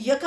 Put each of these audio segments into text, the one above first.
1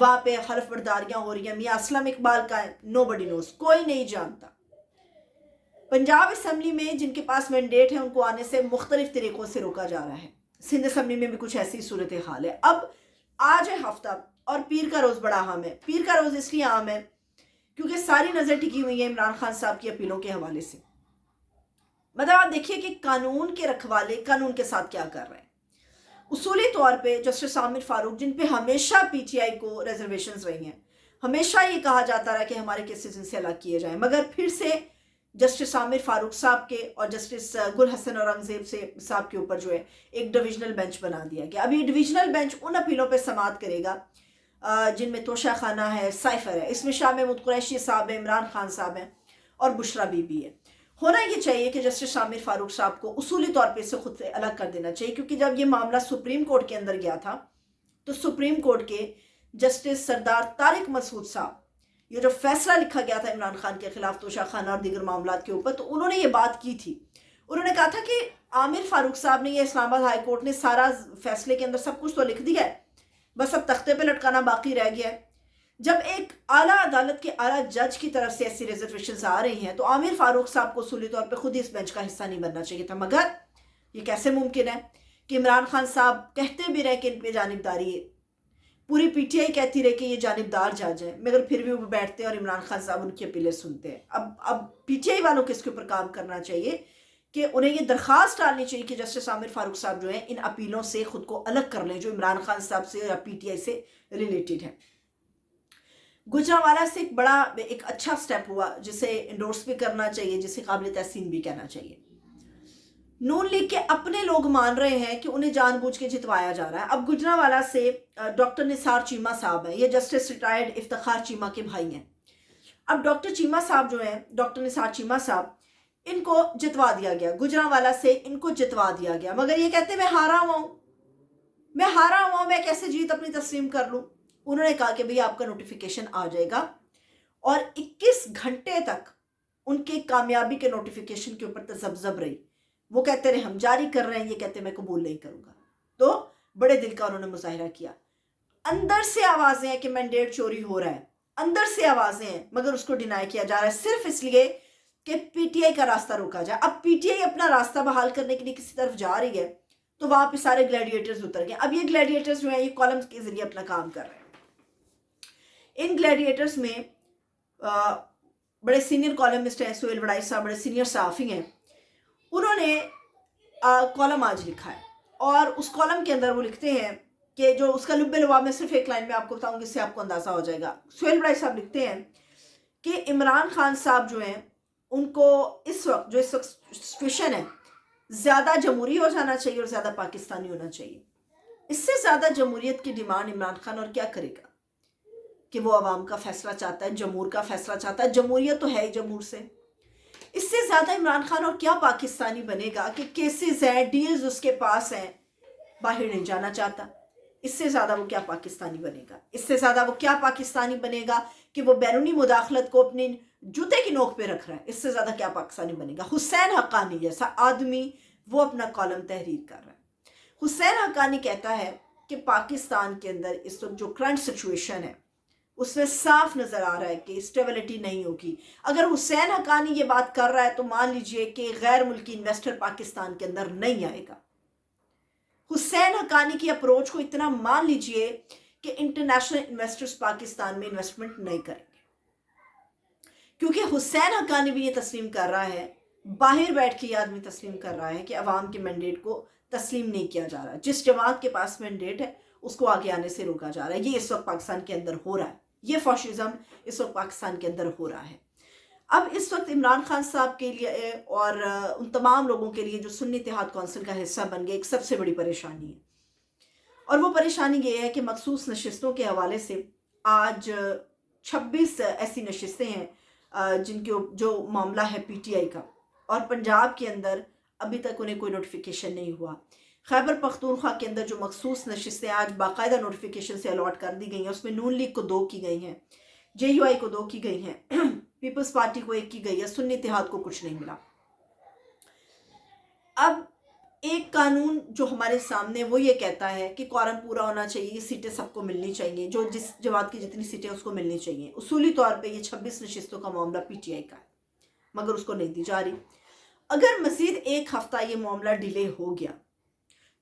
وہاں پہ حلف برداریاں ہو رہی ہیں، میاں اسلم اقبال کا ہے، نو بڈی نوز، کوئی نہیں جانتا۔ پنجاب اسمبلی میں جن کے پاس مینڈیٹ ہے ان کو آنے سے مختلف طریقوں سے روکا جا رہا ہے۔ سندھ اسمبلی میں بھی کچھ ایسی صورتحال ہے۔ اب آج ہے ہفتہ اور پیر کا روز بڑا اہم ہے۔ پیر کا روز اس لیے اہم ہے کیونکہ ساری نظر ٹکی ہوئی ہے عمران خان صاحب کی اپیلوں کے حوالے سے۔ مطلب آپ دیکھیے کہ قانون کے رکھوالے قانون کے ساتھ کیا کر رہے ہیں۔ اصولی طور پہ جسٹس عامر فاروق، جن پہ ہمیشہ پی ٹی آئی کو ریزرویشنز رہی ہیں، ہمیشہ یہ کہا جاتا رہا کہ ہمارے کیسز ان سے الگ کیے جائیں، مگر پھر سے جسٹس عامر فاروق صاحب کے اور جسٹس گل حسن اورنگزیب صاحب کے اوپر جو ہے ایک ڈویژنل بینچ بنا دیا گیا۔ اب یہ ڈویژنل بینچ ان اپیلوں پہ سماعت کرے گا جن میں توشہ خانہ ہے، سائفر ہے، اس میں شاہ محمود قریشی صاحب ہیں، عمران خان صاحب ہیں اور بشرا بی بی ہے۔ ہونا یہ چاہیے کہ جسٹس عامر فاروق صاحب کو اصولی طور پہ اس سے خود سے الگ کر دینا چاہیے، کیونکہ جب یہ معاملہ سپریم کورٹ کے اندر گیا تھا تو سپریم کورٹ کے جسٹس سردار طارق مسعود صاحب، یہ جو فیصلہ لکھا گیا تھا عمران خان کے خلاف توشہ خانہ اور دیگر معاملات کے اوپر، تو انہوں نے یہ بات کی تھی۔ انہوں نے کہا تھا کہ عامر فاروق صاحب نے، یہ اسلام آباد ہائی کورٹ نے سارا فیصلے کے اندر سب کچھ تو لکھ دیا ہے، بس اب تختے پہ لٹکانا باقی رہ گیا ہے۔ جب ایک اعلیٰ عدالت کے اعلیٰ جج کی طرف سے ایسی ریزرویشنز آ رہی ہیں تو عامر فاروق صاحب کو اصولی طور پہ خود ہی اس بینچ کا حصہ نہیں بننا چاہیے تھا، مگر یہ کیسے ممکن ہے کہ عمران خان صاحب کہتے بھی رہے کہ ان پہ جانبداری ہے، پوری پی ٹی آئی کہتی رہے کہ یہ جانبدار جج ہیں، مگر پھر بھی وہ بیٹھتے ہیں اور عمران خان صاحب ان کی اپیلیں سنتے ہیں۔ اب پی ٹی آئی والوں کو اس کے اوپر کام کرنا چاہیے کہ انہیں یہ درخواست ڈالنی چاہیے کہ جسٹس عامر فاروق صاحب جو ہیں ان اپیلوں سے خود کو الگ کر لیں جو عمران خان صاحب سے یا پی ٹی آئی سے ریلیٹڈ ہے۔ گجرانوالہ سے ایک اچھا سٹیپ ہوا جسے انڈورس بھی کرنا چاہیے، جسے قابل تحسین بھی کہنا چاہیے۔ نون لیگ کے اپنے لوگ مان رہے ہیں کہ انہیں جان بوجھ کے جتوایا جا رہا ہے۔ اب گجرانوالہ سے ڈاکٹر نثار چیمہ صاحب ہیں، یہ جسٹس ریٹائرڈ افتخار چیمہ کے بھائی ہیں۔ اب ڈاکٹر چیمہ صاحب جو ہیں، ڈاکٹر نثار چیمہ صاحب، ان کو جتوا دیا گیا، گجرانوالہ سے ان کو جتوا دیا گیا، مگر یہ کہتے ہیں میں ہارا ہوا ہوں، میں کیسے جیت اپنی تسلیم کر لوں۔ انہوں نے کہا کہ بھئی آپ کا نوٹیفیکیشن آ جائے گا، اور 21 گھنٹے تک ان کے کامیابی کے نوٹیفیکیشن کے اوپر تذبذب رہی۔ وہ کہتے رہے ہم جاری کر رہے ہیں، یہ کہتے میں قبول نہیں کروں گا۔ تو بڑے دل کا انہوں نے مظاہرہ کیا۔ اندر سے آوازیں ہیں کہ مینڈیٹ چوری ہو رہا ہے، اندر سے آوازیں ہیں، مگر اس کو ڈینائی کیا جا رہا ہے صرف اس لیے کہ پی ٹی آئی کا راستہ روکا جائے۔ اب پی ٹی آئی اپنا راستہ بحال کرنے کے لیے کسی طرف جا رہی ہے تو وہاں پہ سارے گلیڈیٹرز اتر گئے۔ اب یہ گلیڈیٹرز جو ہیں یہ کالمز کے ذریعے اپنا کام کر رہے ہیں۔ ان گلیڈیٹرز میں بڑے سینئر کالمسٹ ہیں، سہیل وڑائی صاحب بڑے سینئر صحافی ہیں، انہوں نے کالم آج لکھا ہے، اور اس کالم کے اندر وہ لکھتے ہیں کہ جو اس کا لب لباب میں صرف ایک لائن میں آپ کو بتاؤں گی، اس سے آپ کو اندازہ ہو جائے گا۔ سہیل وڑائی صاحب لکھتے ہیں کہ عمران خان صاحب جو ہیں ان کو اس وقت سچویشن ہے، زیادہ جمہوری ہو جانا چاہیے اور زیادہ پاکستانی ہونا چاہیے۔ اس سے زیادہ جمہوریت کی ڈیمانڈ عمران خان اور کیا کرے گا کہ وہ عوام کا فیصلہ چاہتا ہے، جمہور کا فیصلہ چاہتا ہے، جمہوریت تو ہے ہی جمہور سے۔ اس سے زیادہ عمران خان اور کیا پاکستانی بنے گا کہ کیسز ہیں، ڈیلز اس کے پاس ہیں، باہر نہیں جانا چاہتا۔ اس سے زیادہ وہ کیا پاکستانی بنے گا؟ اس سے زیادہ وہ کیا پاکستانی بنے گا کہ وہ بیرونی مداخلت کو اپنی جوتے کی نوک پہ رکھ رہا ہے؟ اس سے زیادہ کیا پاکستانی بنے گا؟ حسین حقانی جیسا آدمی وہ اپنا کالم تحریر کر رہا ہے۔ حسین حقانی کہتا ہے کہ پاکستان کے اندر اس وقت جو کرنٹ سچویشن ہے اس میں صاف نظر آ رہا ہے کہ اسٹیبلٹی نہیں ہوگی۔ اگر حسین حقانی یہ بات کر رہا ہے تو مان لیجئے کہ غیر ملکی انویسٹر پاکستان کے اندر نہیں آئے گا۔ حسین حقانی کی اپروچ کو اتنا مان لیجئے کہ انٹرنیشنل انویسٹرز پاکستان میں انویسٹمنٹ نہیں کریں گے، کیونکہ حسین حقانی بھی یہ تسلیم کر رہا ہے، باہر بیٹھ کے یہ آدمی تسلیم کر رہا ہے کہ عوام کے مینڈیٹ کو تسلیم نہیں کیا جا رہا، جس جماعت کے پاس مینڈیٹ ہے اس کو آگے آنے سے روکا جا رہا ہے۔ یہ اس وقت پاکستان کے اندر ہو رہا ہے، یہ فاشزم اس وقت پاکستان کے اندر ہو رہا ہے۔ اب اس وقت عمران خان صاحب کے لیے اور ان تمام لوگوں کے لیے جو سنی اتحاد کونسل کا حصہ بن گئے ایک سب سے بڑی پریشانی ہے، اور وہ پریشانی یہ ہے کہ مخصوص نشستوں کے حوالے سے آج 26 ایسی نشستیں ہیں جن کے جو معاملہ ہے پی ٹی آئی کا، اور پنجاب کے اندر ابھی تک انہیں کوئی نوٹیفیکیشن نہیں ہوا۔ خیبر پختونخوا کے اندر جو مخصوص نشستیں آج باقاعدہ نوٹیفیکیشن سے الاٹ کر دی گئی ہیں، اس میں نون لیگ کو 2 کی گئی ہیں، جے یو آئی کو 2 کی گئی ہیں، پیپلز پارٹی کو 1 کی گئی ہے، سنی اتحاد کو کچھ نہیں ملا۔ اب ایک قانون جو ہمارے سامنے وہ یہ کہتا ہے کہ کوارم پورا ہونا چاہیے، سیٹیں سب کو ملنی چاہیے، جو جس جماعت کی جتنی سیٹیں اس کو ملنی چاہیے۔ اصولی طور پہ یہ 26 نشستوں کا معاملہ پی ٹی آئی کا ہے، مگر اس کو نہیں دی جا رہی۔ اگر مزید ایک ہفتہ یہ معاملہ ڈیلے ہو گیا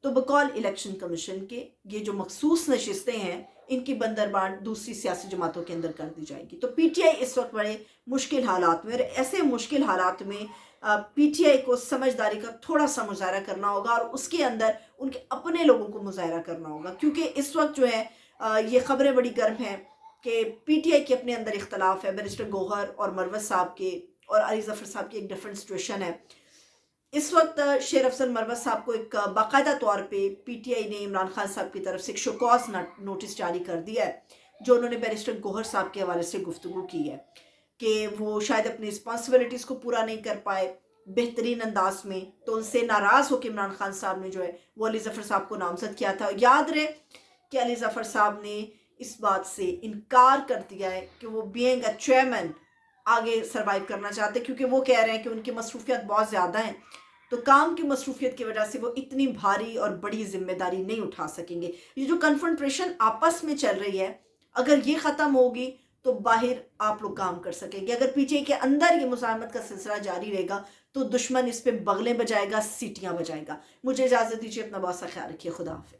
تو بقول الیکشن کمیشن کے یہ جو مخصوص نشستیں ہیں ان کی بندربان دوسری سیاسی جماعتوں کے اندر کر دی جائے گی۔ تو پی ٹی آئی اس وقت بڑے مشکل حالات میں، اور ایسے مشکل حالات میں پی ٹی آئی کو سمجھداری کا تھوڑا سا مظاہرہ کرنا ہوگا، اور اس کے اندر ان کے اپنے لوگوں کو مظاہرہ کرنا ہوگا، کیونکہ اس وقت جو ہے یہ خبریں بڑی گرم ہیں کہ پی ٹی آئی کے اپنے اندر اختلاف ہے۔ بیرسٹر گوہر اور مروت صاحب کے اور علی ظفر صاحب کی ایک ڈفرنٹ سچویشن ہے۔ اس وقت شیر افضل مروت صاحب کو ایک باقاعدہ طور پہ پی ٹی آئی نے عمران خان صاحب کی طرف سے ایک شوکاز نوٹس جاری کر دیا ہے، جو انہوں نے بیرسٹر گوہر صاحب کے حوالے سے گفتگو کی ہے کہ وہ شاید اپنی رسپانسبلٹیز کو پورا نہیں کر پائے بہترین انداز میں، تو ان سے ناراض ہو کے عمران خان صاحب نے جو ہے وہ علی ظفر صاحب کو نامزد کیا تھا۔ یاد رہے کہ علی ظفر صاحب نے اس بات سے انکار کر دیا ہے کہ وہ بینگ اے چیئرمین آگے سروائیو کرنا چاہتے، کیونکہ وہ کہہ رہے ہیں کہ ان کی مصروفیات بہت زیادہ ہیں، تو کام کی مصروفیت کی وجہ سے وہ اتنی بھاری اور بڑی ذمہ داری نہیں اٹھا سکیں گے۔ یہ جو کنفرنٹریشن آپس میں چل رہی ہے، اگر یہ ختم ہوگی تو باہر آپ لوگ کام کر سکیں گے۔ اگر پی ٹی آئی کے اندر یہ مزاحمت کا سلسلہ جاری رہے گا تو دشمن اس پہ بغلیں بجائے گا، سیٹیاں بجائے گا۔ مجھے اجازت دیجیے، اپنا بہت سا خیال رکھیے، خدا حافظ۔